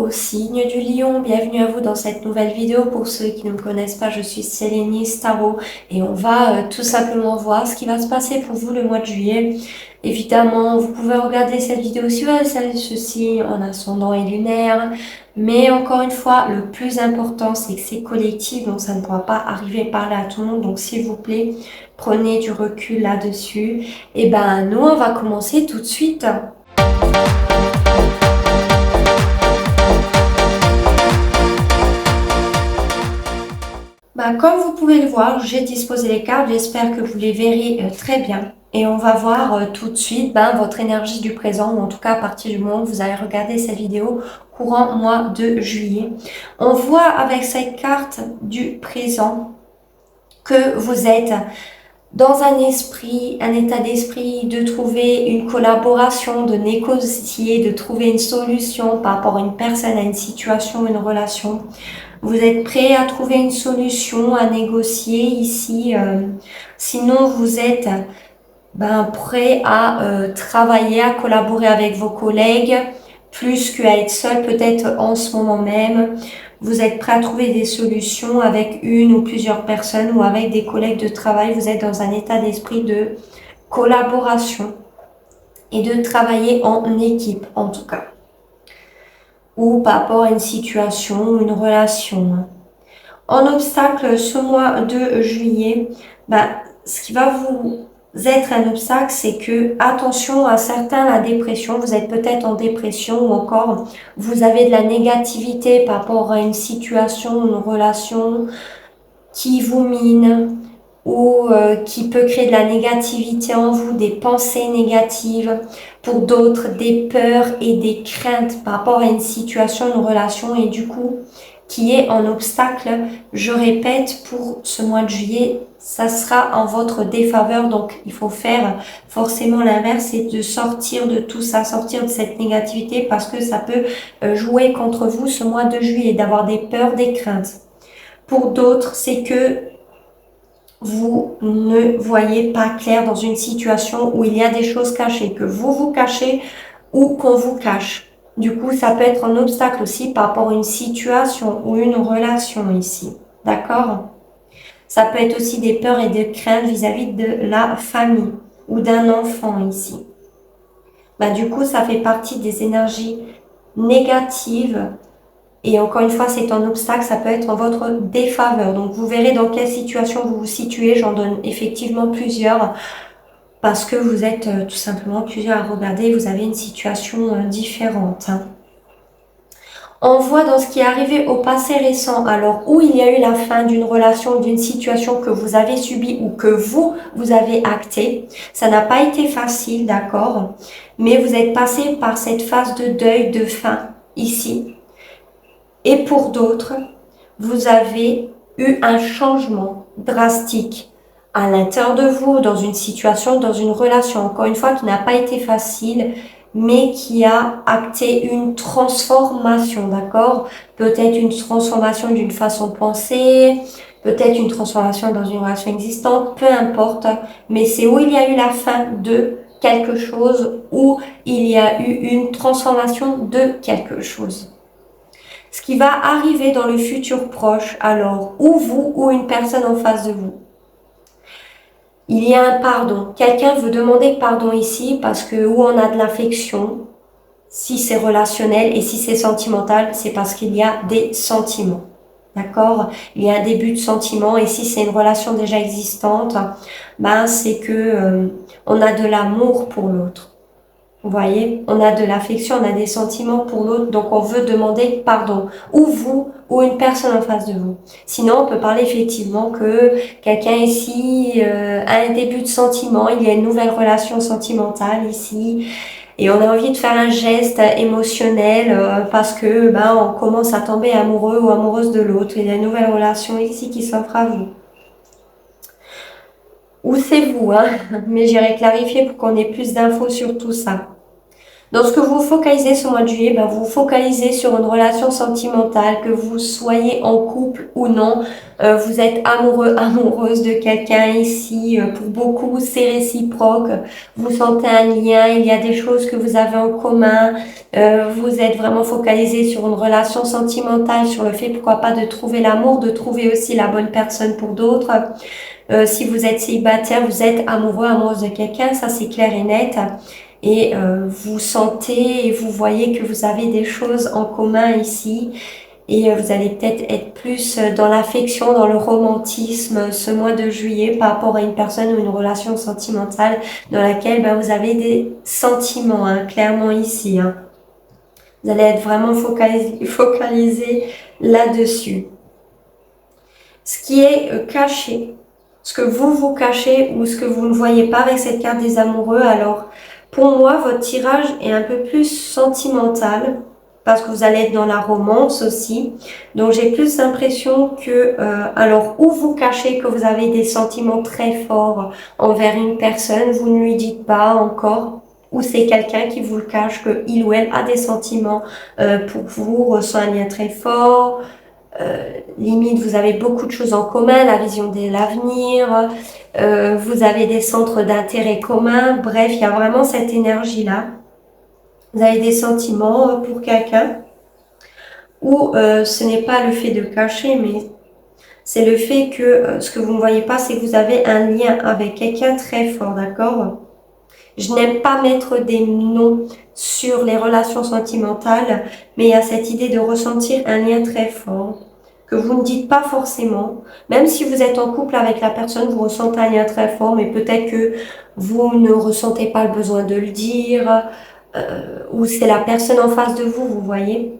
au signe du lion, bienvenue à vous dans cette nouvelle vidéo. Pour ceux qui ne me connaissent pas, je suis Sélénis Tarot et on va tout simplement voir ce qui va se passer pour vous le mois de juillet. Évidemment, vous pouvez regarder cette vidéo si vous avez ceci en ascendant et lunaire, mais encore une fois, le plus important c'est que c'est collectif, donc ça ne pourra pas arriver par là à tout le monde, donc s'il vous plaît, prenez du recul là-dessus. Et ben nous, on va commencer tout de suite. Comme vous pouvez le voir, j'ai disposé les cartes, j'espère que vous les verrez très bien. Et on va voir tout de suite votre énergie du présent, ou en tout cas à partir du moment où vous allez regarder cette vidéo courant mois de juillet. On voit avec cette carte du présent que vous êtes dans un état d'esprit de trouver une collaboration, de négocier, de trouver une solution par rapport à une personne, à une situation, une relation. Vous êtes prêt à trouver une solution, à négocier ici. Sinon, vous êtes prêt à travailler, à collaborer avec vos collègues, plus qu'à être seul peut-être en ce moment même. Vous êtes prêt à trouver des solutions avec une ou plusieurs personnes ou avec des collègues de travail. Vous êtes dans un état d'esprit de collaboration et de travailler en équipe en tout cas. Ou par rapport à une situation, une relation. En obstacle, ce mois de juillet, ce qui va vous être un obstacle, c'est que, attention à certains, la dépression, vous êtes peut-être en dépression ou encore vous avez de la négativité par rapport à une situation, une relation qui vous mine ou qui peut créer de la négativité en vous, des pensées négatives, pour d'autres des peurs et des craintes par rapport à une situation, une relation et du coup qui est en obstacle. Je répète, pour ce mois de juillet, ça sera en votre défaveur, donc il faut faire forcément l'inverse et de sortir de tout ça, sortir de cette négativité parce que ça peut jouer contre vous ce mois de juillet, d'avoir des peurs, des craintes. Pour d'autres, c'est que vous ne voyez pas clair dans une situation où il y a des choses cachées, que vous vous cachez ou qu'on vous cache. Du coup, ça peut être un obstacle aussi par rapport à une situation ou une relation ici. D'accord? Ça peut être aussi des peurs et des craintes vis-à-vis de la famille ou d'un enfant ici. Du coup, ça fait partie des énergies négatives. Et encore une fois, c'est un obstacle, ça peut être en votre défaveur. Donc, vous verrez dans quelle situation vous vous situez. J'en donne effectivement plusieurs parce que vous êtes tout simplement plusieurs à regarder. Vous avez une situation différente. On voit dans ce qui est arrivé au passé récent, alors où il y a eu la fin d'une relation, d'une situation que vous avez subie ou que vous avez acté. Ça n'a pas été facile, d'accord? Mais vous êtes passé par cette phase de deuil, de fin, ici. Et pour d'autres, vous avez eu un changement drastique à l'intérieur de vous, dans une situation, dans une relation, encore une fois, qui n'a pas été facile, mais qui a acté une transformation, d'accord? Peut-être une transformation d'une façon de penser, peut-être une transformation dans une relation existante, peu importe, mais c'est où il y a eu la fin de quelque chose, où il y a eu une transformation de quelque chose. Ce qui va arriver dans le futur proche, alors, ou vous, ou une personne en face de vous. Il y a un pardon. Quelqu'un veut demander pardon ici parce que où on a de l'affection, si c'est relationnel et si c'est sentimental, c'est parce qu'il y a des sentiments. D'accord? Il y a un début de sentiment et si c'est une relation déjà existante, c'est que on a de l'amour pour l'autre. Vous voyez, on a de l'affection, on a des sentiments pour l'autre, donc on veut demander pardon. Ou vous, ou une personne en face de vous. Sinon, on peut parler effectivement que quelqu'un ici a un début de sentiment, il y a une nouvelle relation sentimentale ici, et on a envie de faire un geste émotionnel parce que on commence à tomber amoureux ou amoureuse de l'autre. Il y a une nouvelle relation ici qui s'offre à vous. Ou c'est vous, mais j'irai clarifier pour qu'on ait plus d'infos sur tout ça. Dans ce que vous focalisez ce mois de juillet, ben vous vous focalisez sur une relation sentimentale, que vous soyez en couple ou non. Vous êtes amoureux, amoureuse de quelqu'un ici. Pour beaucoup, c'est réciproque. Vous sentez un lien, il y a des choses que vous avez en commun. Vous êtes vraiment focalisé sur une relation sentimentale, sur le fait, pourquoi pas, de trouver l'amour, de trouver aussi la bonne personne pour d'autres. Si vous êtes célibataire, vous êtes amoureux, amoureuse de quelqu'un, ça c'est clair et net. Et vous sentez et vous voyez que vous avez des choses en commun ici. Et vous allez peut-être être plus dans l'affection, dans le romantisme ce mois de juillet par rapport à une personne ou une relation sentimentale dans laquelle ben, vous avez des sentiments, hein, clairement ici. Hein. Vous allez être vraiment focalisé là-dessus. Ce qui est caché, ce que vous cachez ou ce que vous ne voyez pas avec cette carte des amoureux, alors pour moi, votre tirage est un peu plus sentimental parce que vous allez être dans la romance aussi. Donc, j'ai plus l'impression que, alors, ou vous cachez que vous avez des sentiments très forts envers une personne, vous ne lui dites pas encore, ou c'est quelqu'un qui vous le cache, que il ou elle a des sentiments pour vous, ressent un lien très fort. Limite, vous avez beaucoup de choses en commun, la vision de l'avenir, vous avez des centres d'intérêt communs, bref, il y a vraiment cette énergie-là. Vous avez des sentiments pour quelqu'un, ou ce n'est pas le fait de cacher, mais c'est le fait que ce que vous ne voyez pas, c'est que vous avez un lien avec quelqu'un très fort, d'accord? Je n'aime pas mettre des noms sur les relations sentimentales, mais il y a cette idée de ressentir un lien très fort que vous ne dites pas forcément. Même si vous êtes en couple avec la personne, vous ressentez un lien très fort, mais peut-être que vous ne ressentez pas le besoin de le dire, ou c'est la personne en face de vous, vous voyez.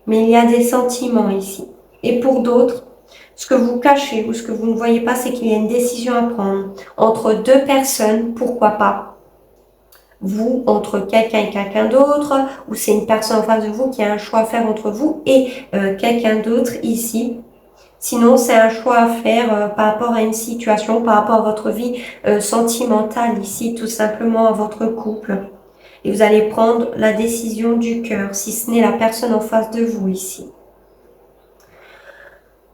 Mais il y a des sentiments ici. Et pour d'autres, ce que vous cachez ou ce que vous ne voyez pas, c'est qu'il y a une décision à prendre entre deux personnes, pourquoi pas. Vous, entre quelqu'un et quelqu'un d'autre, ou c'est une personne en face de vous qui a un choix à faire entre vous et quelqu'un d'autre ici. Sinon, c'est un choix à faire par rapport à une situation, par rapport à votre vie sentimentale ici, tout simplement à votre couple. Et vous allez prendre la décision du cœur, si ce n'est la personne en face de vous ici.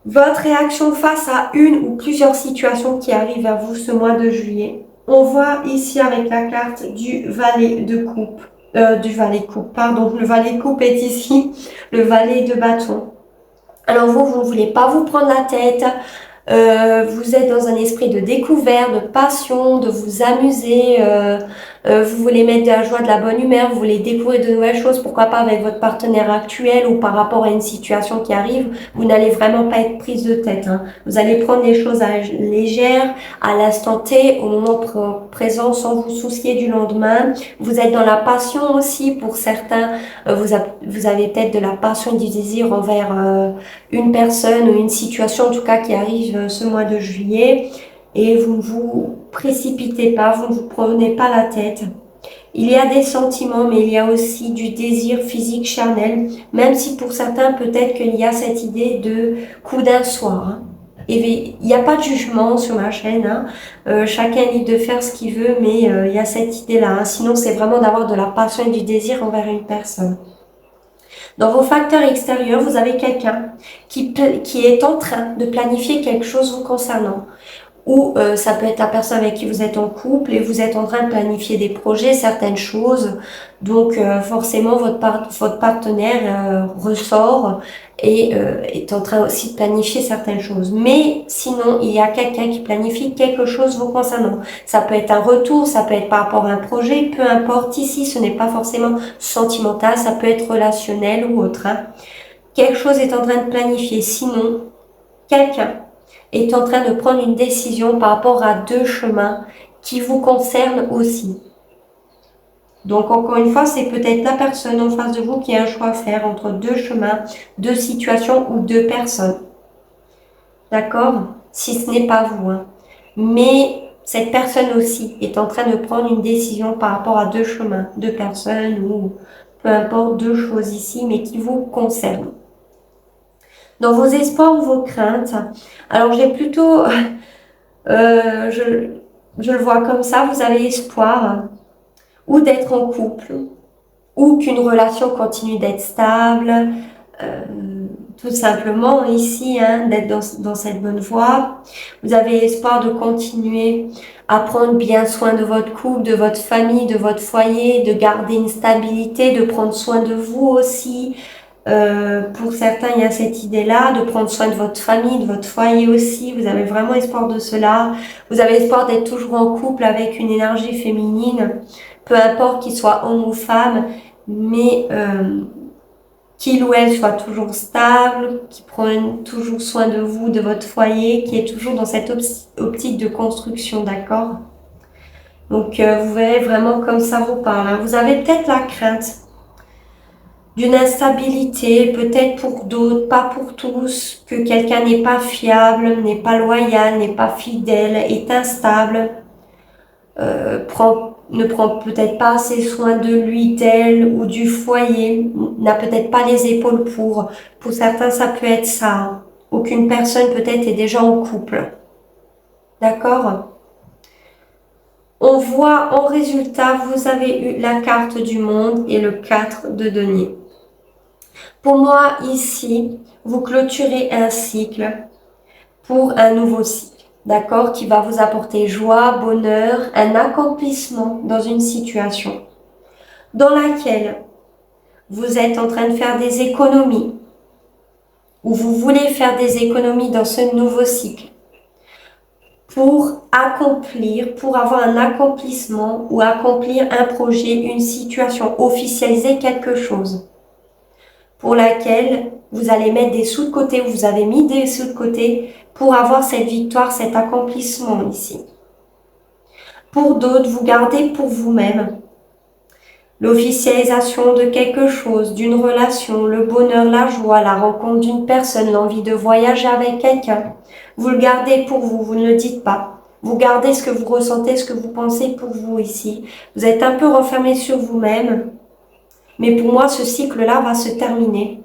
Votre réaction face à une ou plusieurs situations qui arrivent à vous ce mois de juillet. On voit ici avec la carte du valet de coupe, le valet de coupe est ici, le valet de bâton. Alors vous ne voulez pas vous prendre la tête, vous êtes dans un esprit de découverte, de passion, de vous amuser, vous voulez mettre de la joie, de la bonne humeur, vous voulez découvrir de nouvelles choses, pourquoi pas avec votre partenaire actuel ou par rapport à une situation qui arrive, vous n'allez vraiment pas être prise de tête. Hein. Vous allez prendre les choses légères, à l'instant T, au moment présent, sans vous soucier du lendemain. Vous êtes dans la passion aussi pour certains, vous avez peut-être de la passion, du désir envers une personne ou une situation en tout cas qui arrive ce mois de juillet et vous ne vous précipitez pas, vous ne vous prenez pas la tête. Il y a des sentiments, mais il y a aussi du désir physique charnel, même si pour certains peut-être qu'il y a cette idée de coup d'un soir. Hein. Et il n'y a pas de jugement sur ma chaîne, hein. Chacun est libre de faire ce qu'il veut, mais il y a cette idée-là. Hein. Sinon, c'est vraiment d'avoir de la passion et du désir envers une personne. Dans vos facteurs extérieurs, vous avez quelqu'un qui est en train de planifier quelque chose vous concernant. Ou ça peut être la personne avec qui vous êtes en couple et vous êtes en train de planifier des projets, certaines choses. Donc forcément, votre partenaire ressort et est en train aussi de planifier certaines choses. Mais sinon, il y a quelqu'un qui planifie quelque chose vous concernant. Ça peut être un retour, ça peut être par rapport à un projet, peu importe. Ici, ce n'est pas forcément sentimental, ça peut être relationnel ou autre. Hein. Quelque chose est en train de planifier. Sinon, quelqu'un est en train de prendre une décision par rapport à deux chemins qui vous concernent aussi. Donc, encore une fois, c'est peut-être la personne en face de vous qui a un choix à faire entre deux chemins, deux situations ou deux personnes. D'accord? Si ce n'est pas vous. Hein. Mais cette personne aussi est en train de prendre une décision par rapport à deux chemins, deux personnes ou peu importe, deux choses ici, mais qui vous concernent. Dans vos espoirs ou vos craintes, alors j'ai plutôt, je le vois comme ça, vous avez espoir ou d'être en couple, ou qu'une relation continue d'être stable, euh, tout simplement ici, hein, d'être dans cette bonne voie. Vous avez espoir de continuer à prendre bien soin de votre couple, de votre famille, de votre foyer, de garder une stabilité, de prendre soin de vous aussi. Pour certains, il y a cette idée-là, de prendre soin de votre famille, de votre foyer aussi. Vous avez vraiment espoir de cela. Vous avez espoir d'être toujours en couple avec une énergie féminine, peu importe qu'il soit homme ou femme, mais qu'il ou elle soit toujours stable, qui prenne toujours soin de vous, de votre foyer, qui est toujours dans cette optique de construction, d'accord? Donc, vous verrez vraiment comme ça vous parle, hein. Vous avez peut-être la crainte d'une instabilité, peut-être pour d'autres, pas pour tous, que quelqu'un n'est pas fiable, n'est pas loyal, n'est pas fidèle, est instable, ne prend peut-être pas assez soin de lui, d'elle ou du foyer, n'a peut-être pas les épaules pour. Pour certains, ça peut être ça, hein. Aucune personne peut-être est déjà en couple. D'accord? On voit en résultat, vous avez eu la carte du monde et le 4 de denier. Pour moi, ici, vous clôturez un cycle pour un nouveau cycle, d'accord, qui va vous apporter joie, bonheur, un accomplissement dans une situation dans laquelle vous êtes en train de faire des économies ou vous voulez faire des économies dans ce nouveau cycle pour accomplir, pour avoir un accomplissement ou accomplir un projet, une situation, officialiser quelque chose pour laquelle vous allez mettre des sous de côté, ou vous avez mis des sous de côté pour avoir cette victoire, cet accomplissement ici. Pour d'autres, vous gardez pour vous-même l'officialisation de quelque chose, d'une relation, le bonheur, la joie, la rencontre d'une personne, l'envie de voyager avec quelqu'un. Vous le gardez pour vous, vous ne le dites pas. Vous gardez ce que vous ressentez, ce que vous pensez pour vous ici. Vous êtes un peu renfermé sur vous-même. Mais pour moi, ce cycle-là va se terminer.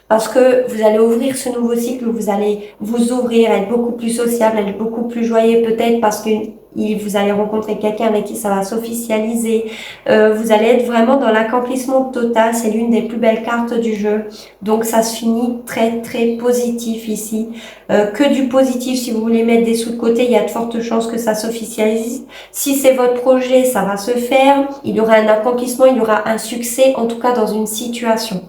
Parce que vous allez ouvrir ce nouveau cycle, vous allez vous ouvrir, être beaucoup plus sociable, être beaucoup plus joyeux peut-être parce que vous allez rencontrer quelqu'un avec qui ça va s'officialiser. Vous allez être vraiment dans l'accomplissement total. C'est l'une des plus belles cartes du jeu. Donc ça se finit très très positif ici. Que du positif. Si vous voulez mettre des sous de côté, il y a de fortes chances que ça s'officialise. Si c'est votre projet, ça va se faire. Il y aura un accomplissement, il y aura un succès, en tout cas dans une situation.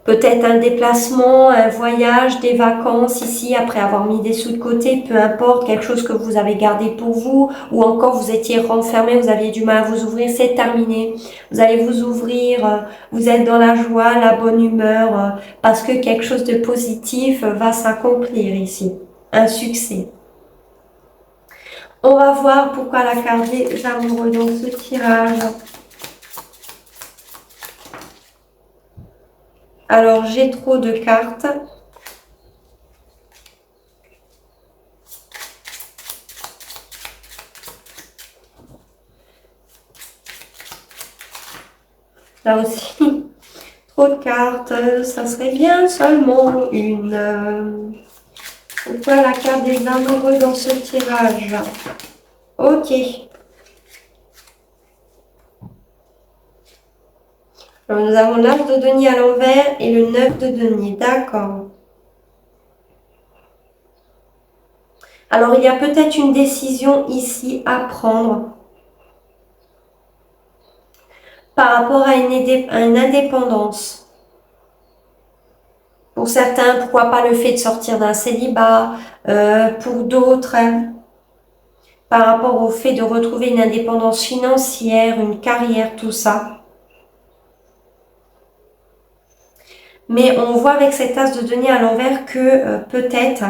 Peut-être un déplacement, un voyage, des vacances ici après avoir mis des sous de côté, peu importe, quelque chose que vous avez gardé pour vous ou encore vous étiez renfermé, vous aviez du mal à vous ouvrir, c'est terminé. Vous allez vous ouvrir, vous êtes dans la joie, la bonne humeur parce que quelque chose de positif va s'accomplir ici. Un succès. On va voir pourquoi la carte des amoureux dans ce tirage. Alors, j'ai trop de cartes. Là aussi, trop de cartes. Ça serait bien seulement une. Pourquoi la carte des amoureux dans ce tirage? Ok. Alors, nous avons l'As de denier à l'envers et le 9 de denier. D'accord. Alors, il y a peut-être une décision ici à prendre par rapport à une indépendance. Pour certains, pourquoi pas le fait de sortir d'un célibat. Pour d'autres, par rapport au fait de retrouver une indépendance financière, une carrière, tout ça. Mais on voit avec cet As de denier à l'envers que peut-être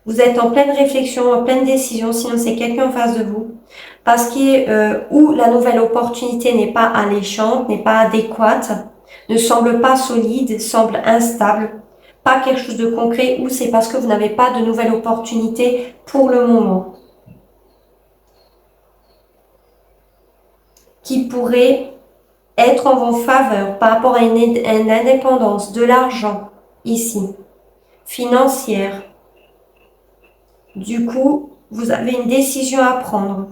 vous êtes en pleine réflexion, en pleine décision, sinon c'est quelqu'un en face de vous. Parce que où la nouvelle opportunité n'est pas alléchante, n'est pas adéquate, ne semble pas solide, semble instable, pas quelque chose de concret, ou c'est parce que vous n'avez pas de nouvelle opportunité pour le moment. Qui pourrait être en vos faveurs par rapport à une indépendance, de l'argent, ici, financière. Du coup, vous avez une décision à prendre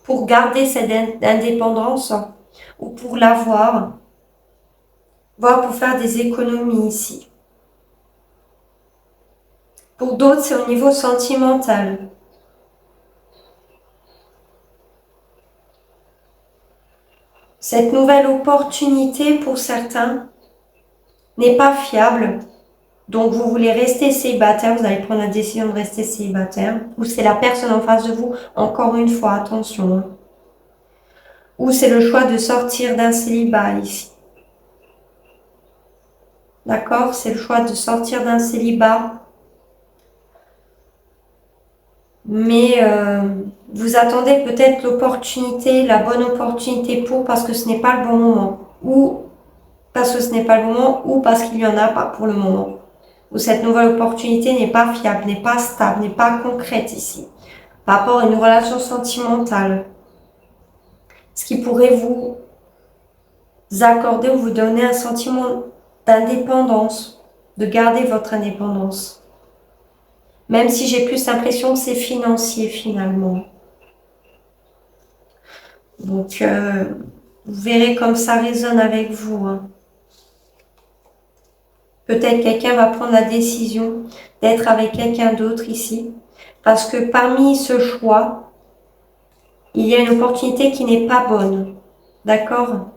pour garder cette indépendance ou pour l'avoir, voire pour faire des économies ici. Pour d'autres, c'est au niveau sentimental. Cette nouvelle opportunité, pour certains, n'est pas fiable. Donc, vous voulez rester célibataire, vous allez prendre la décision de rester célibataire. Ou c'est la personne en face de vous, encore une fois, attention. Ou c'est le choix de sortir d'un célibat ici. D'accord? C'est le choix de sortir d'un célibat. Mais vous attendez peut-être l'opportunité, la bonne opportunité parce que ce n'est pas le bon moment. Ou parce que ce n'est pas le moment, ou parce qu'il n'y en a pas pour le moment. Ou cette nouvelle opportunité n'est pas fiable, n'est pas stable, n'est pas concrète ici. Par rapport à une relation sentimentale. Ce qui pourrait vous accorder ou vous donner un sentiment d'indépendance, de garder votre indépendance. Même si j'ai plus l'impression que c'est financier finalement. Donc, vous verrez comme ça résonne avec vous. Hein. Peut-être quelqu'un va prendre la décision d'être avec quelqu'un d'autre ici. Parce que parmi ce choix, il y a une opportunité qui n'est pas bonne. D'accord?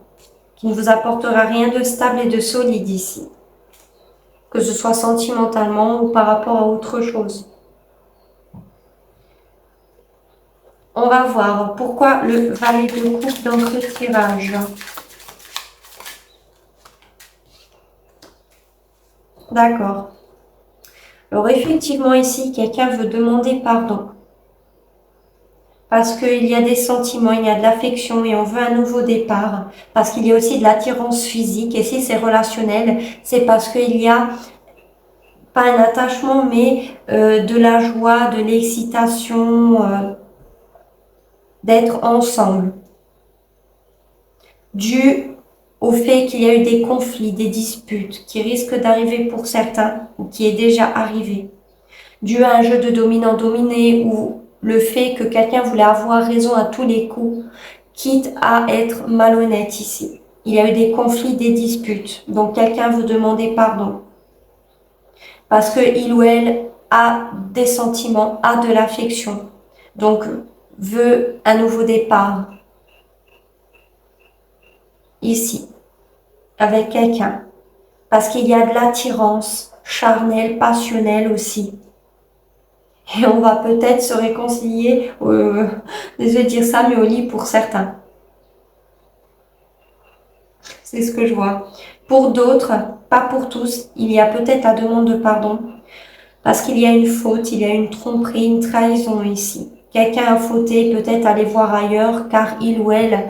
Qui ne vous apportera rien de stable et de solide ici. Que ce soit sentimentalement ou par rapport à autre chose. On va voir pourquoi le valet de coupe dans ce tirage. D'accord. Alors effectivement ici, quelqu'un veut demander pardon. Parce qu'il y a des sentiments, il y a de l'affection et on veut un nouveau départ. Parce qu'il y a aussi de l'attirance physique. Et si c'est relationnel, c'est parce qu'il y a pas un attachement, mais de la joie, de l'excitation, d'être ensemble. Dû au fait qu'il y a eu des conflits, des disputes qui risquent d'arriver pour certains ou qui est déjà arrivé. Dû à un jeu de dominant-dominé ou le fait que quelqu'un voulait avoir raison à tous les coups, quitte à être malhonnête ici. Il y a eu des conflits, des disputes. Donc quelqu'un veut demander pardon. Parce qu'il ou elle a des sentiments, a de l'affection. Donc veut un nouveau départ. Ici. Avec quelqu'un. Parce qu'il y a de l'attirance charnelle, passionnelle aussi. Et on va peut-être se réconcilier, désolé de dire ça, mais au lit pour certains. C'est ce que je vois. Pour d'autres, pas pour tous, il y a peut-être la demande de pardon. Parce qu'il y a une faute, il y a une tromperie, une trahison ici. Quelqu'un a fauté, peut-être aller voir ailleurs, car il ou elle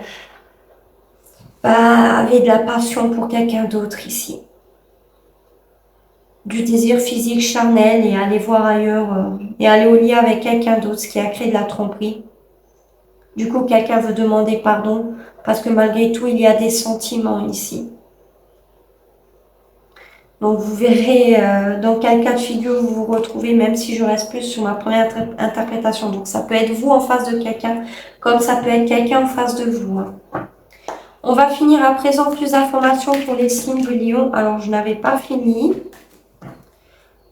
avait de la passion pour quelqu'un d'autre ici. Du désir physique charnel et aller voir ailleurs et aller au lit avec quelqu'un d'autre, ce qui a créé de la tromperie. Du coup, quelqu'un veut demander pardon parce que malgré tout, il y a des sentiments ici. Donc, vous verrez dans quel cas de figure vous vous retrouvez, même si je reste plus sur ma première interprétation. Donc, ça peut être vous en face de quelqu'un, comme ça peut être quelqu'un en face de vous. Hein. On va finir à présent plus d'informations pour les signes du lion. Alors, je n'avais pas fini.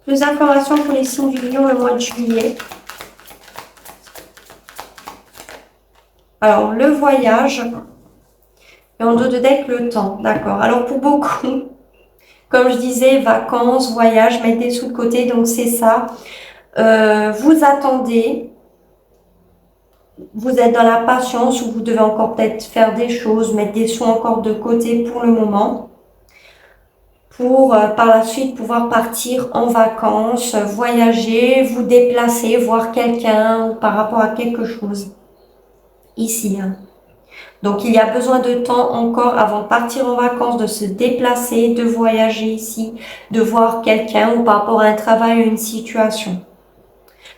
Plus d'informations pour les signes du lion le mois de juillet. Alors, le voyage. Et en dos de deck, le temps. D'accord. Alors, pour beaucoup, comme je disais, vacances, voyage, mettez sous le côté. Donc, c'est ça. Vous attendez. Vous êtes dans la patience ou vous devez encore peut-être faire des choses, mettre des sous encore de côté pour le moment. Pour par la suite pouvoir partir en vacances, voyager, vous déplacer, voir quelqu'un ou par rapport à quelque chose. Ici. Hein. Donc, il y a besoin de temps encore avant de partir en vacances, de se déplacer, de voyager ici, de voir quelqu'un ou par rapport à un travail ou une situation.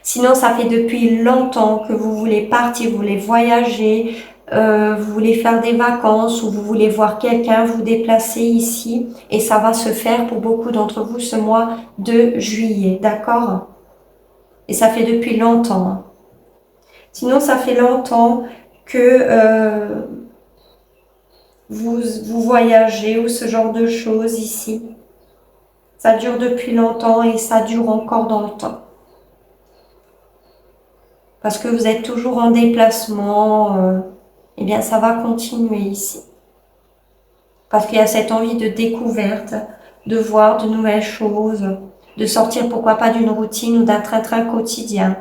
Sinon, ça fait depuis longtemps que vous voulez partir, vous voulez voyager, vous voulez faire des vacances ou vous voulez voir quelqu'un, vous déplacer ici. Et ça va se faire pour beaucoup d'entre vous ce mois de juillet, d'accord? Et ça fait depuis longtemps. Sinon, ça fait longtemps que vous voyagez ou ce genre de choses ici. Ça dure depuis longtemps et ça dure encore dans le temps. Parce que vous êtes toujours en déplacement, eh bien ça va continuer ici. Parce qu'il y a cette envie de découverte, de voir de nouvelles choses, de sortir pourquoi pas d'une routine ou d'un train-train quotidien.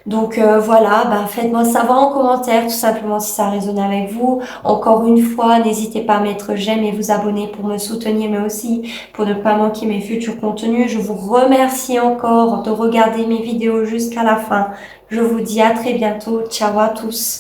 Donc voilà, faites-moi savoir en commentaire tout simplement si ça résonne avec vous. Encore une fois, n'hésitez pas à mettre j'aime et vous abonner pour me soutenir, mais aussi pour ne pas manquer mes futurs contenus. Je vous remercie encore de regarder mes vidéos jusqu'à la fin. Je vous dis à très bientôt. Ciao à tous.